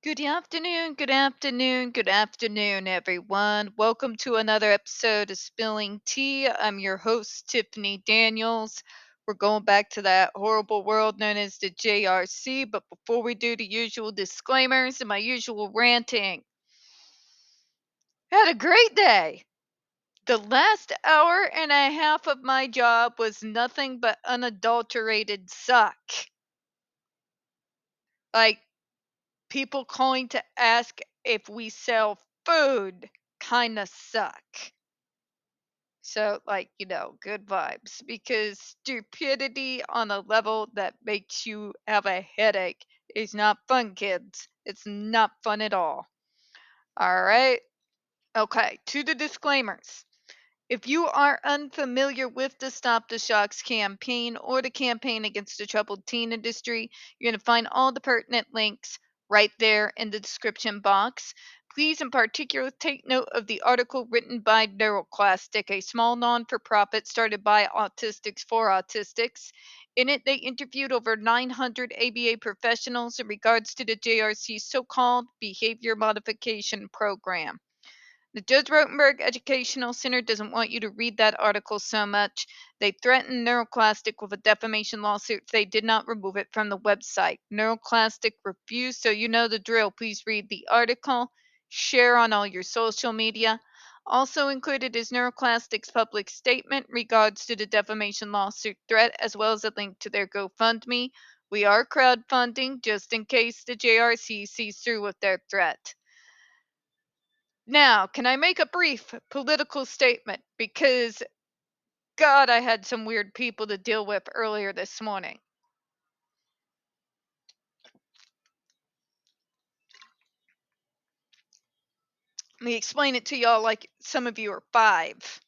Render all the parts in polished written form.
Good afternoon, good afternoon, good afternoon, everyone. Welcome to another episode of Spilling Tea. I'm your host, Tiffany Daniels. We're going back to that horrible world known as the JRC, but before we do the usual disclaimers and my usual ranting, had a great day. The last hour and a half of my job was nothing but unadulterated suck. Like, people calling to ask if we sell food kind of suck. So, good vibes because stupidity on a level that makes you have a headache is not fun, kids. It's not fun at all. All right. Okay, to the disclaimers. If you are unfamiliar with the Stop the Shocks campaign or the campaign against the troubled teen industry, you're going to find all the pertinent links right there in the description box. Please, in particular, take note of the article written by NeuroClastic, a small non for profit started by Autistics for Autistics. In it, they interviewed over 900 ABA professionals in regards to the JRC's so called behavior modification program. The Judge Rotenberg Educational Center doesn't want you to read that article so much. They threatened NeuroClastic with a defamation lawsuit if they did not remove it from the website. NeuroClastic refused, so you know the drill. Please read the article, share on all your social media. Also included is NeuroClastic's public statement in regards to the defamation lawsuit threat, as well as a link to their GoFundMe. We are crowdfunding just in case the JRC sees through with their threat. Now, can I make a brief political statement? Because, God, I had some weird people to deal with earlier this morning. Let me explain it to y'all like some of you are 5.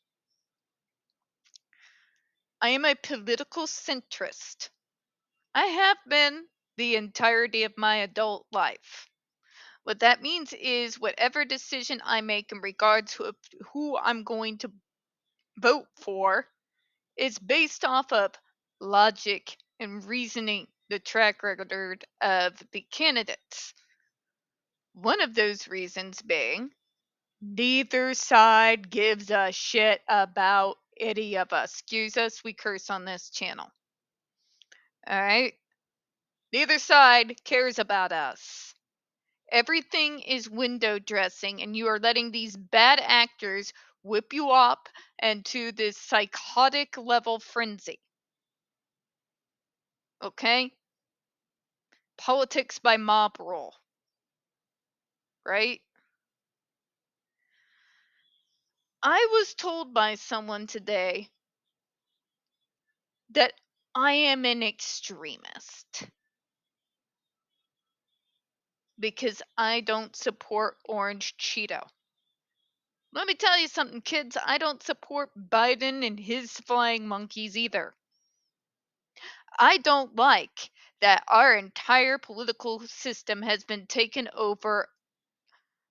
I am a political centrist. I have been the entirety of my adult life. What that means is whatever decision I make in regards to who I'm going to vote for is based off of logic and reasoning, the track record of the candidates. One of those reasons being neither side gives a shit about any of us. Excuse us, we curse on this channel. All right? Neither side cares about us. Everything is window dressing, and you are letting these bad actors whip you up into this psychotic level frenzy. Okay? Politics by mob rule. Right? I was told by someone today that I am an extremist because I don't support Orange Cheeto. Let me tell you something, kids. I don't support Biden and his flying monkeys either. I don't like that our entire political system has been taken over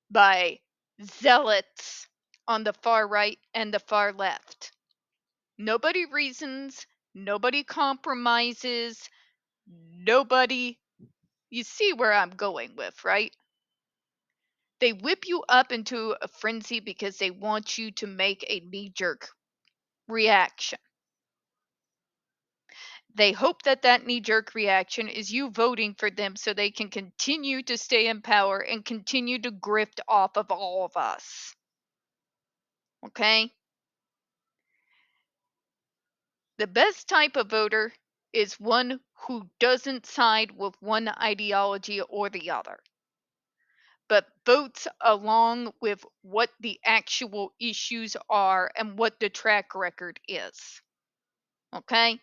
by zealots on the far right and the far left. Nobody reasons, nobody compromises, nobody. You see where I'm going with, right? They whip you up into a frenzy because they want you to make a knee jerk reaction. They hope that that knee jerk reaction is you voting for them so they can continue to stay in power and continue to grift off of all of us. Okay? The best type of voter is one who doesn't side with one ideology or the other, but votes along with what the actual issues are and what the track record is. Okay?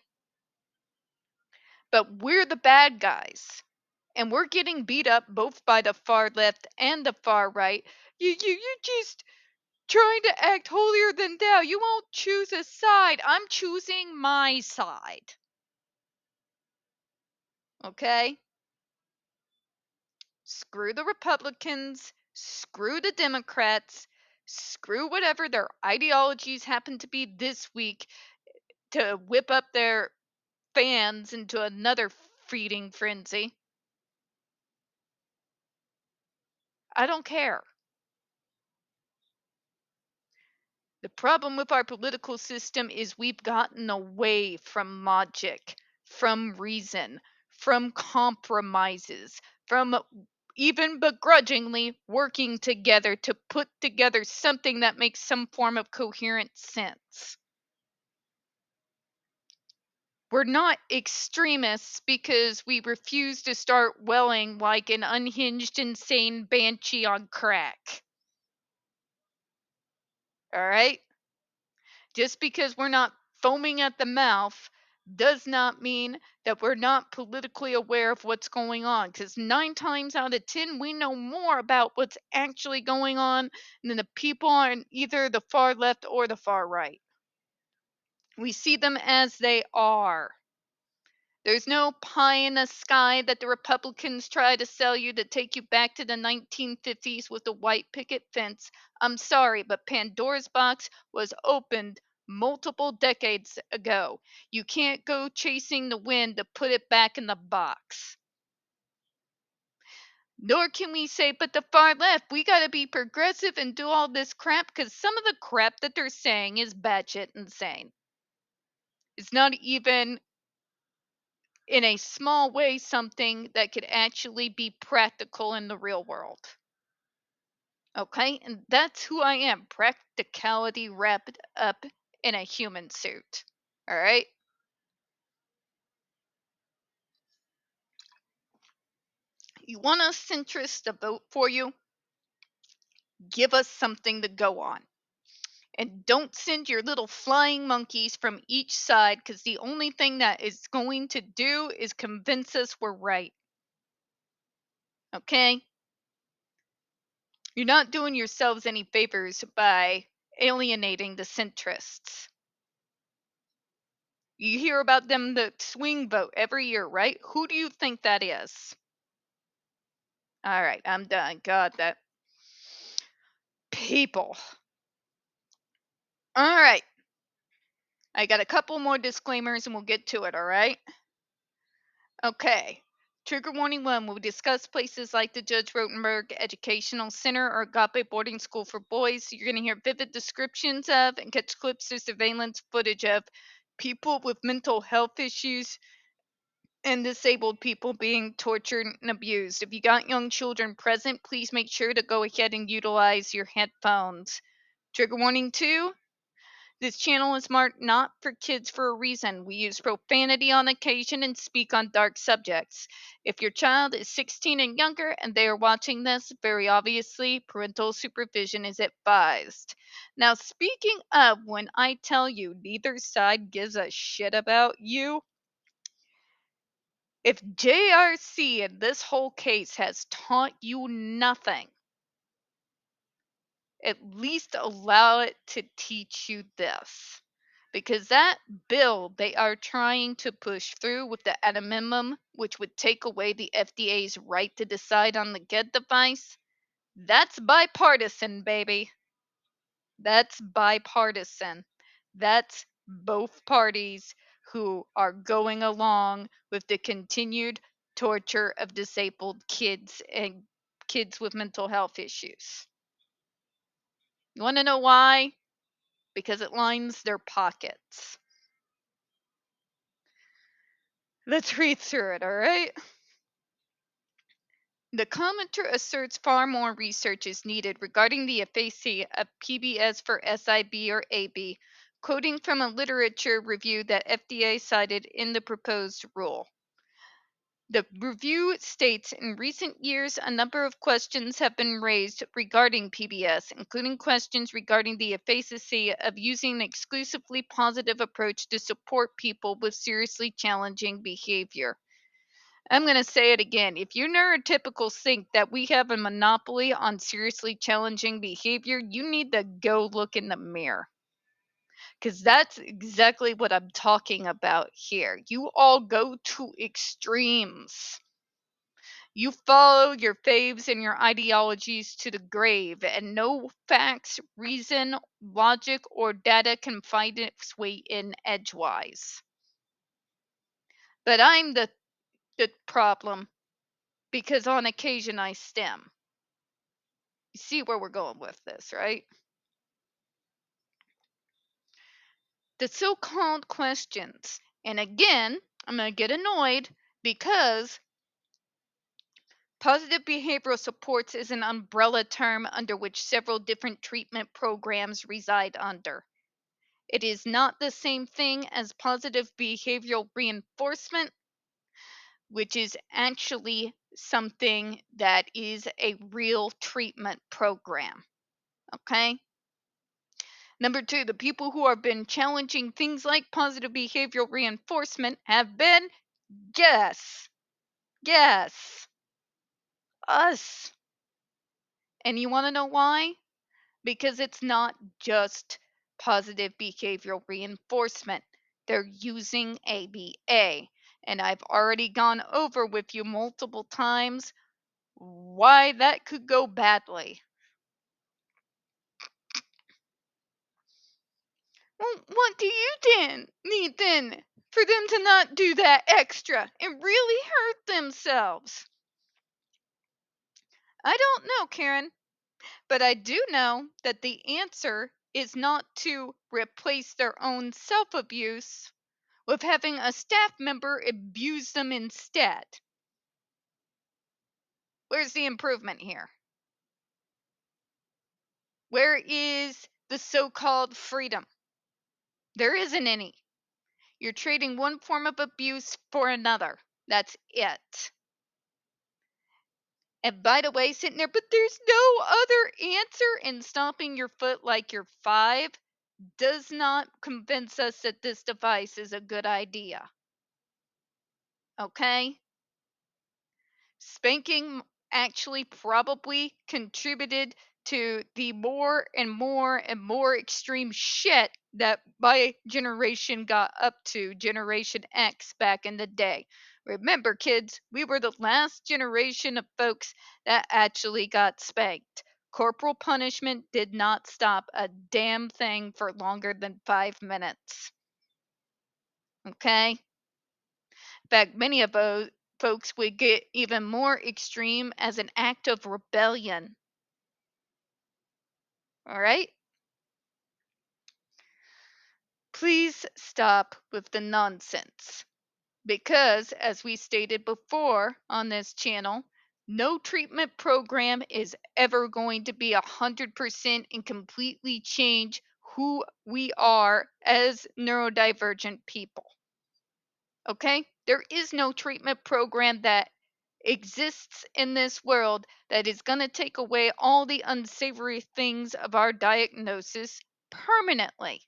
But we're the bad guys. And we're getting beat up both by the far left and the far right. You just trying to act holier than thou. You won't choose a side. I'm choosing my side. Okay? Screw the Republicans, screw the Democrats, screw whatever their ideologies happen to be this week to whip up their fans into another feeding frenzy. I don't care. The problem with our political system is we've gotten away from logic, from reason, from compromises, from even begrudgingly working together to put together something that makes some form of coherent sense. We're not extremists because we refuse to start welling like an unhinged, insane banshee on crack. All right? Just because we're not foaming at the mouth does not mean that we're not politically aware of what's going on. Because 9 times out of 10, we know more about what's actually going on than the people on either the far left or the far right. We see them as they are. There's no pie in the sky that the Republicans try to sell you to take you back to the 1950s with the white picket fence. I'm sorry, but Pandora's box was opened multiple decades ago. You can't go chasing the wind to put it back in the box. Nor can we say, but the far left, we got to be progressive and do all this crap because some of the crap that they're saying is batshit insane. It's not even in a small way something that could actually be practical in the real world. Okay? And that's who I am, practicality wrapped up in a human suit. All right? You want a centrist to vote for you? Give us something to go on. And don't send your little flying monkeys from each side because the only thing that is going to do is convince us we're right. Okay? You're not doing yourselves any favors by alienating the centrists. You hear about them, the swing vote every year, right? Who do you think that is? All right, I'm done. God, that people. All right, I got a couple more disclaimers and we'll get to it, all right? Okay. Trigger warning one, we'll discuss places like the Judge Rotenberg Educational Center or Agape Boarding School for Boys. You're going to hear vivid descriptions of and catch clips or surveillance footage of people with mental health issues and disabled people being tortured and abused. If you got young children present, please make sure to go ahead and utilize your headphones. Trigger warning two, this channel is marked not for kids for a reason. We use profanity on occasion and speak on dark subjects. If your child is 16 and younger and they are watching this, very obviously parental supervision is advised. Now, speaking of when I tell you neither side gives a shit about you, if JRC in this whole case has taught you nothing, at least allow it to teach you this. Because that bill they are trying to push through with the at a minimum, which would take away the FDA's right to decide on the GED device, that's bipartisan, baby. That's bipartisan. That's both parties who are going along with the continued torture of disabled kids and kids with mental health issues. You want to know why? Because it lines their pockets. Let's read through it, all right? The commenter asserts far more research is needed regarding the efficacy of PBS for SIB or AB, quoting from a literature review that FDA cited in the proposed rule. The review states in recent years, a number of questions have been raised regarding PBS, including questions regarding the efficacy of using an exclusively positive approach to support people with seriously challenging behavior. I'm going to say it again. If you neurotypicals think that we have a monopoly on seriously challenging behavior, you need to go look in the mirror. Because that's exactly what I'm talking about here. You all go to extremes. You follow your faves and your ideologies to the grave, and no facts, reason, logic, or data can find its way in edgewise. But I'm the problem because on occasion I stem. You see where we're going with this, right? The so-called questions. And again, I'm going to get annoyed because positive behavioral supports is an umbrella term under which several different treatment programs reside under. It is not the same thing as positive behavioral reinforcement, which is actually something that is a real treatment program. Okay? Number two, the people who have been challenging things like positive behavioral reinforcement have been, guess, us. And you want to know why? Because it's not just positive behavioral reinforcement. They're using ABA. And I've already gone over with you multiple times why that could go badly. Well, what do you need then for them to not do that extra and really hurt themselves? I don't know, Karen, but I do know that the answer is not to replace their own self abuse with having a staff member abuse them instead. Where's the improvement here? Where is the so called freedom? There isn't any. You're trading one form of abuse for another. That's it. And by the way, sitting there, but there's no other answer, and stomping your foot like you're 5 does not convince us that this device is a good idea. Okay? Spanking actually probably contributed to the more and more and more extreme shit that my generation got up to, Generation X, back in the day. Remember, kids, we were the last generation of folks that actually got spanked. Corporal punishment did not stop a damn thing for longer than 5 minutes. Okay? In fact, many of those folks would get even more extreme as an act of rebellion. All right? Please stop with the nonsense. Because, as we stated before on this channel, no treatment program is ever going to be 100% and completely change who we are as neurodivergent people. Okay? There is no treatment program that exists in this world that is going to take away all the unsavory things of our diagnosis permanently.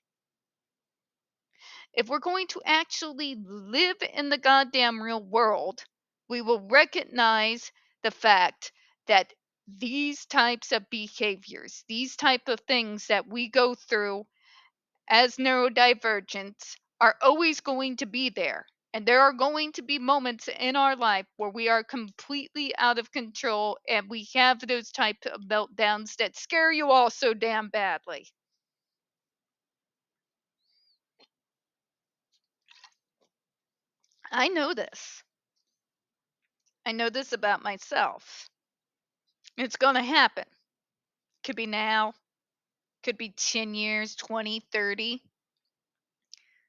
If we're going to actually live in the goddamn real world, we will recognize the fact that these types of behaviors, these type of things that we go through as neurodivergents are always going to be there. And there are going to be moments in our life where we are completely out of control and we have those type of meltdowns that scare you all so damn badly. I know this. I know this about myself. It's going to happen. Could be now, could be 10 years, 20, 30.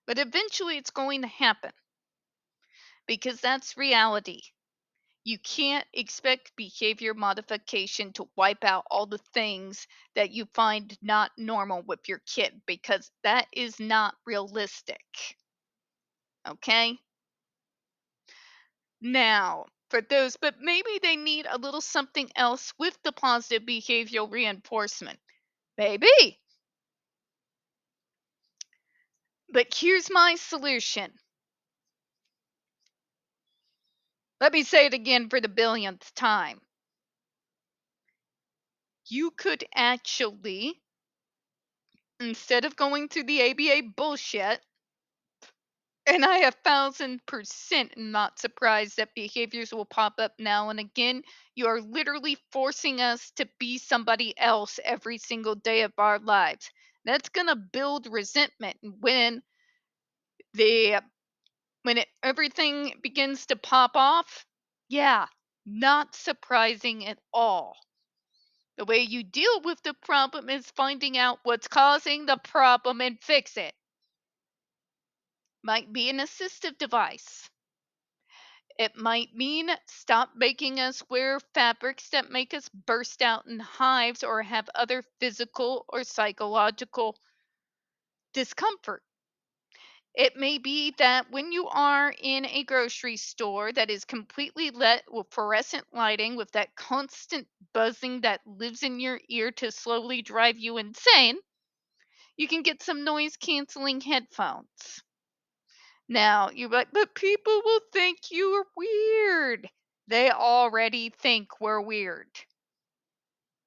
But eventually it's going to happen because that's reality. You can't expect behavior modification to wipe out all the things that you find not normal with your kid because that is not realistic. Okay? Now, for those, but maybe they need a little something else with the positive behavioral reinforcement. Maybe. But here's my solution. Let me say it again for the billionth time. You could actually, instead of going through the ABA bullshit, and I 1,000% am not surprised that behaviors will pop up now and again. You are literally forcing us to be somebody else every single day of our lives. That's going to build resentment the everything begins to pop off. Yeah, not surprising at all. The way you deal with the problem is finding out what's causing the problem and fix it. Might be an assistive device. It might mean stop making us wear fabrics that make us burst out in hives or have other physical or psychological discomfort. It may be that when you are in a grocery store that is completely lit with fluorescent lighting with that constant buzzing that lives in your ear to slowly drive you insane, you can get some noise canceling headphones. Now, you're like, but people will think you are weird. They already think we're weird.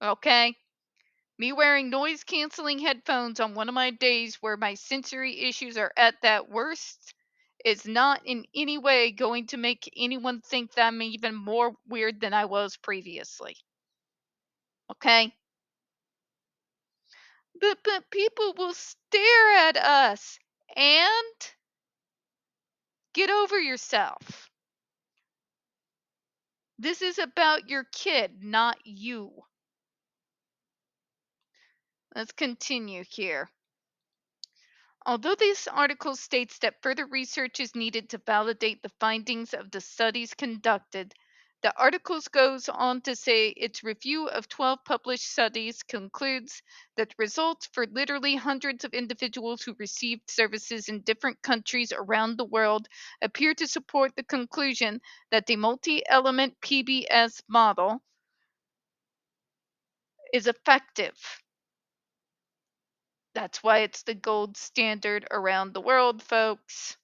Okay? Me wearing noise canceling headphones on one of my days where my sensory issues are at that worst is not in any way going to make anyone think that I'm even more weird than I was previously. Okay? But people will stare at us and get over yourself. This is about your kid, not you. Let's continue here. Although this article states that further research is needed to validate the findings of the studies conducted, the article goes on to say its review of 12 published studies concludes that the results for literally hundreds of individuals who received services in different countries around the world appear to support the conclusion that the multi-element PBS model is effective. That's why it's the gold standard around the world, folks.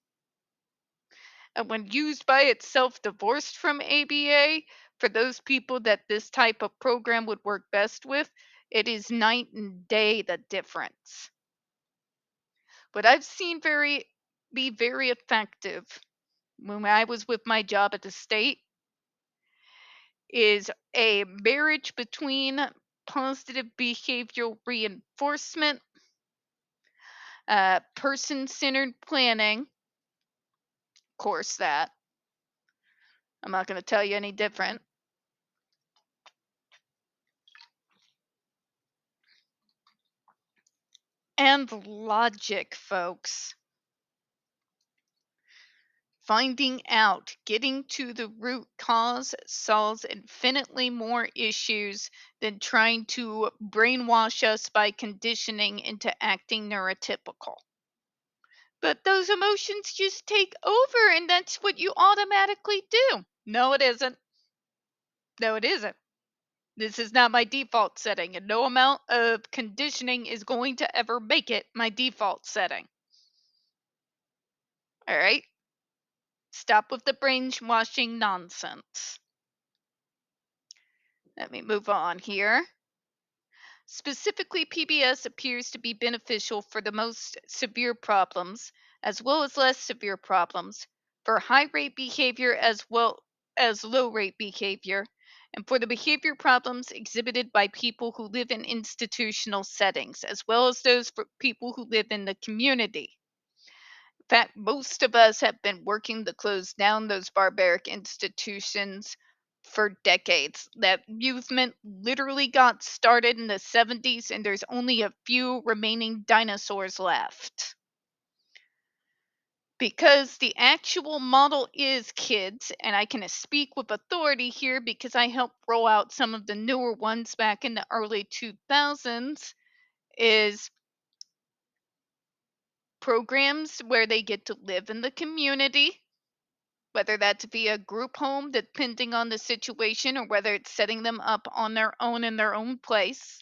And when used by itself divorced from ABA, for those people that this type of program would work best with, it is night and day the difference. What I've seen be very effective when I was with my job at the state is a marriage between positive behavioral reinforcement, person-centered planning, of course that. I'm not going to tell you any different. And logic, folks. Finding out, getting to the root cause solves infinitely more issues than trying to brainwash us by conditioning into acting neurotypical. But those emotions just take over, and that's what you automatically do. No, it isn't. No, it isn't. This is not my default setting, and no amount of conditioning is going to ever make it my default setting. All right? Stop with the brainwashing nonsense. Let me move on here. Specifically, PBS appears to be beneficial for the most severe problems, as well as less severe problems, for high rate behavior as well as low rate behavior, and for the behavior problems exhibited by people who live in institutional settings, as well as those for people who live in the community. In fact, most of us have been working to close down those barbaric institutions for decades. That movement literally got started in the 70s, and there's only a few remaining dinosaurs left. Because the actual model is kids, and I can speak with authority here because I helped roll out some of the newer ones back in the early 2000s, is programs where they get to live in the community, whether that's via group home, depending on the situation, or whether it's setting them up on their own in their own place.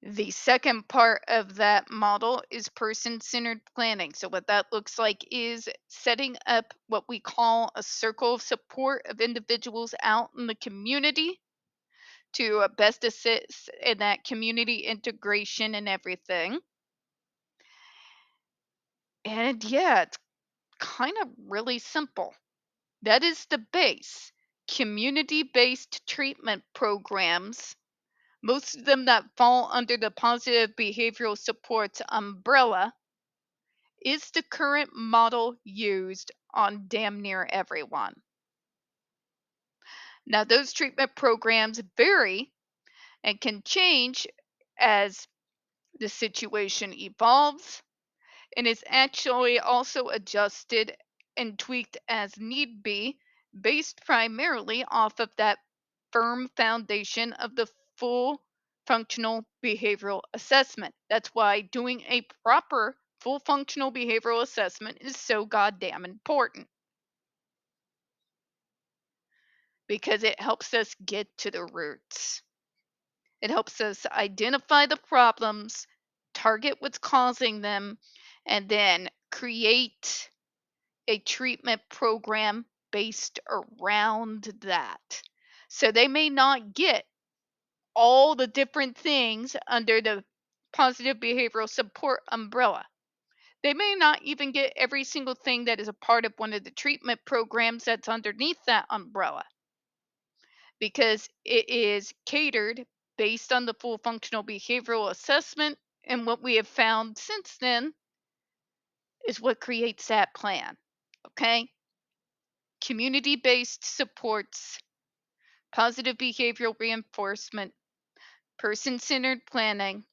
The second part of that model is person centered planning. So, what that looks like is setting up what we call a circle of support of individuals out in the community to best assist in that community integration and everything. And yeah, it's kind of really simple. That is the base. Community based treatment programs, most of them that fall under the positive behavioral supports umbrella, is the current model used on damn near everyone. Now, those treatment programs vary and can change as the situation evolves, and is actually also adjusted and tweaked as need be, based primarily off of that firm foundation of the full functional behavioral assessment. That's why doing a proper full functional behavioral assessment is so goddamn important, because it helps us get to the roots. It helps us identify the problems, target what's causing them, and then create a treatment program based around that. So they may not get all the different things under the positive behavioral support umbrella. They may not even get every single thing that is a part of one of the treatment programs that's underneath that umbrella, because it is catered based on the full functional behavioral assessment. And what we have found since then is what creates that plan. Okay? Community based supports, positive behavioral reinforcement, person centered planning.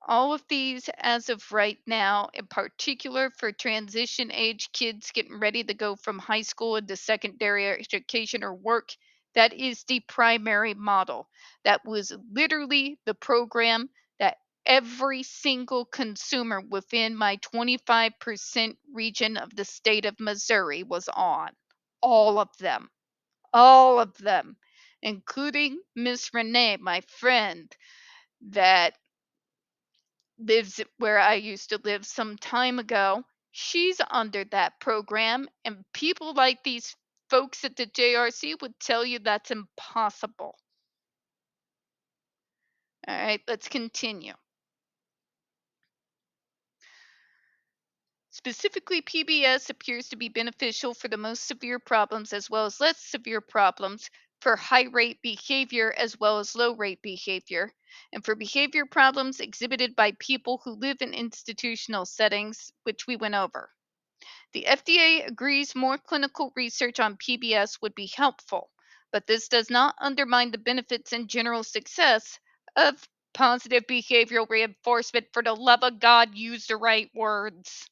All of these, as of right now, in particular for transition age kids getting ready to go from high school into secondary education or work, that is the primary model. That was literally the program that every single consumer within my 25% region of the state of Missouri was on. All of them. All of them. Including Miss Renee, my friend, that lives where I used to live some time ago. She's under that program, and people like these folks at the JRC would tell you that's impossible. All right, let's continue. Specifically, PBS appears to be beneficial for the most severe problems as well as less severe problems, for high rate behavior as well as low rate behavior, and for behavior problems exhibited by people who live in institutional settings, which we went over. The FDA agrees more clinical research on PBS would be helpful, but this does not undermine the benefits and general success of positive behavioral reinforcement. For the love of God, use the right words.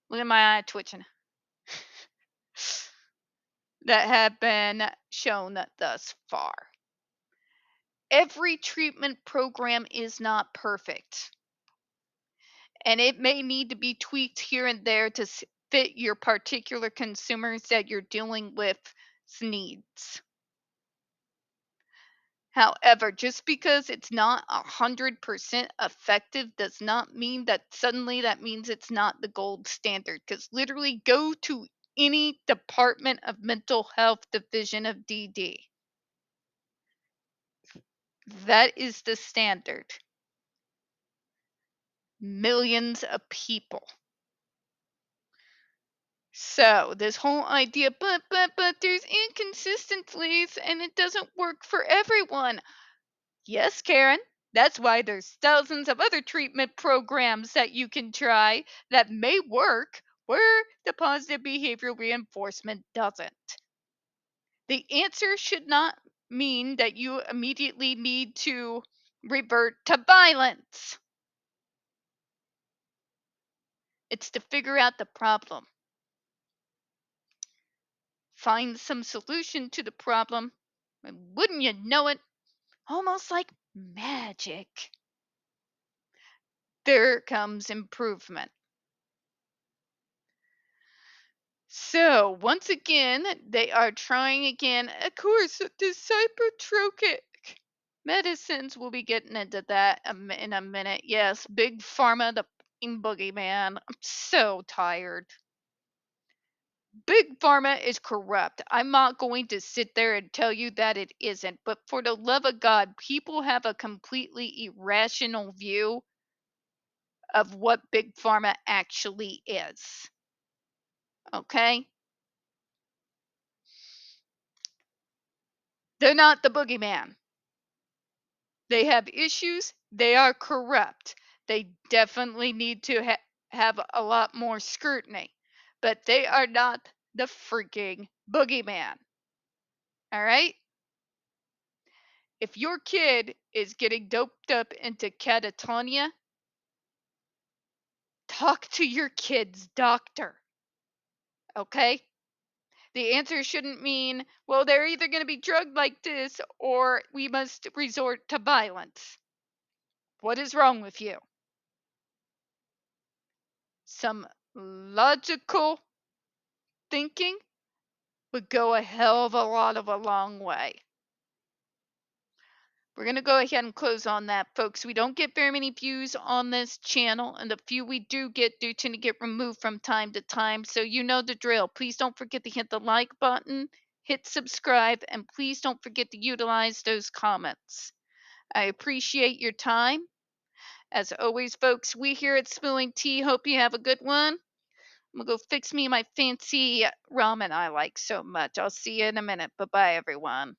Look at my eye twitching. That have been shown thus far. Every treatment program is not perfect, and it may need to be tweaked here and there to fit your particular consumers that you're dealing with needs. However, just because it's not 100% effective does not mean that suddenly that means it's not the gold standard. Because literally, go to any Department of Mental Health division of DD. That is the standard. Millions of people. So this whole idea, but there's inconsistencies and it doesn't work for everyone. Yes, Karen. That's why there's thousands of other treatment programs that you can try that may work where the positive behavioral reinforcement doesn't. The answer should not mean that you immediately need to revert to violence. It's to figure out the problem, find some solution to the problem, and wouldn't you know it, almost like magic, there comes improvement. So, once again, they are trying again. Of course, the psychotropic medicines. We'll be getting into that in a minute. Yes, Big Pharma, the fucking boogeyman. I'm so tired. Big Pharma is corrupt. I'm not going to sit there and tell you that it isn't. But for the love of God, people have a completely irrational view of what Big Pharma actually is. Okay? They're not the boogeyman. They have issues. They are corrupt. They definitely need to have a lot more scrutiny. But they are not the freaking boogeyman. All right? If your kid is getting doped up into catatonia, talk to your kid's doctor. Okay? The answer shouldn't mean, well, they're either going to be drugged like this or we must resort to violence. What is wrong with you? Some logical thinking would go a hell of a lot of a long way. We're going to go ahead and close on that, folks. We don't get very many views on this channel, and the few we do tend to get removed from time to time. So you know the drill. Please don't forget to hit the like button, hit subscribe, and please don't forget to utilize those comments. I appreciate your time. As always, folks, we here at Spilling Tea hope you have a good one. I'm going to go fix me my fancy ramen I like so much. I'll see you in a minute. Bye-bye, everyone.